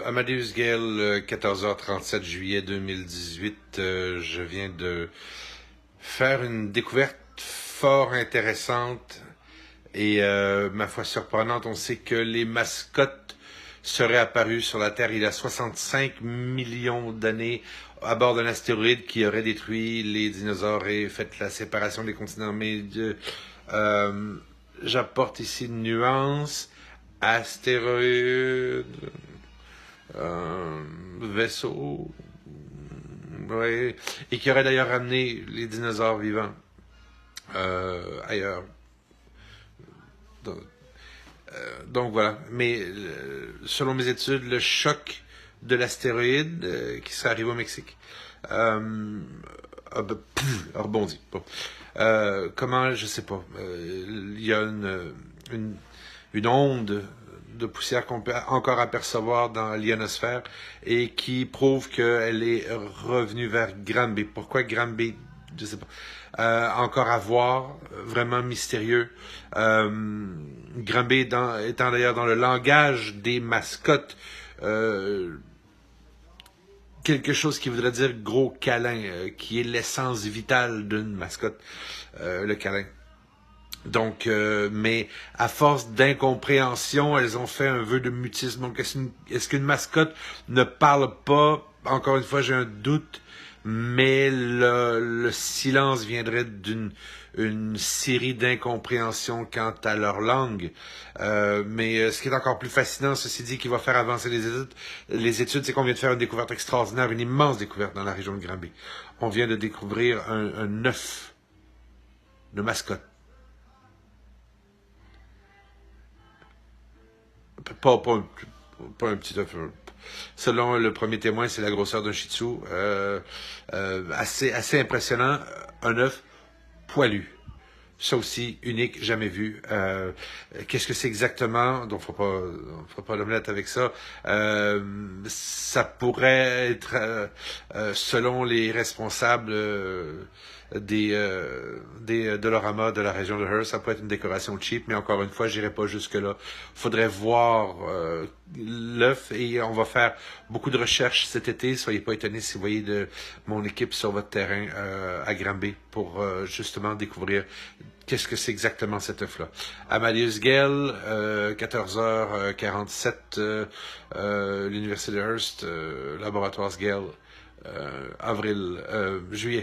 Amadeus Gale, 14h37 juillet 2018. Je viens de faire une découverte fort intéressante et, ma foi, surprenante. On sait que les mascottes seraient apparues sur la Terre il y a 65 millions d'années à bord d'un astéroïde qui aurait détruit les dinosaures et fait la séparation des continents. Mais j'apporte ici une nuance. Astéroïde, vaisseau, ouais, et qui aurait d'ailleurs ramené les dinosaures vivants ailleurs. Donc, donc voilà. Mais selon mes études, le choc de l'astéroïde qui serait arrivé au Mexique a rebondi. Bon. Comment, je sais pas. Il y a une onde de poussière qu'on peut encore apercevoir dans l'ionosphère et qui prouve qu'elle est revenue vers Granby. Pourquoi Granby? Je sais pas. Encore à voir, vraiment mystérieux. Granby étant d'ailleurs dans le langage des mascottes, quelque chose qui voudrait dire gros câlin, qui est l'essence vitale d'une mascotte, le câlin. Donc, mais à force d'incompréhension, elles ont fait un vœu de mutisme. Donc, est-ce qu'une mascotte ne parle pas? Encore une fois, j'ai un doute, mais le silence viendrait d'une série d'incompréhensions quant à leur langue. Mais ce qui est encore plus fascinant, ceci dit, qui va faire avancer les études, c'est qu'on vient de faire une découverte extraordinaire, une immense découverte dans la région de Granby. On vient de découvrir un œuf de mascotte. Pas un petit œuf. Selon le premier témoin, c'est la grosseur d'un shih tzu. Assez impressionnant. Un œuf poilu. Ça aussi, unique, jamais vu. Qu'est-ce que c'est exactement? Donc, faut pas l'omelette avec ça. Ça pourrait être, selon les responsables des Dolorama de la région de Hearst, ça pourrait être une décoration cheap, mais encore une fois, j'irai pas jusque-là. Faudrait voir l'œuf et on va faire beaucoup de recherches cet été. Soyez pas étonnés si vous voyez de mon équipe sur votre terrain à Granby pour justement découvrir qu'est-ce que c'est exactement cet œuf-là. Amadeus Gale, 14h47, l'Université de Hearst, Laboratoires Gale, juillet.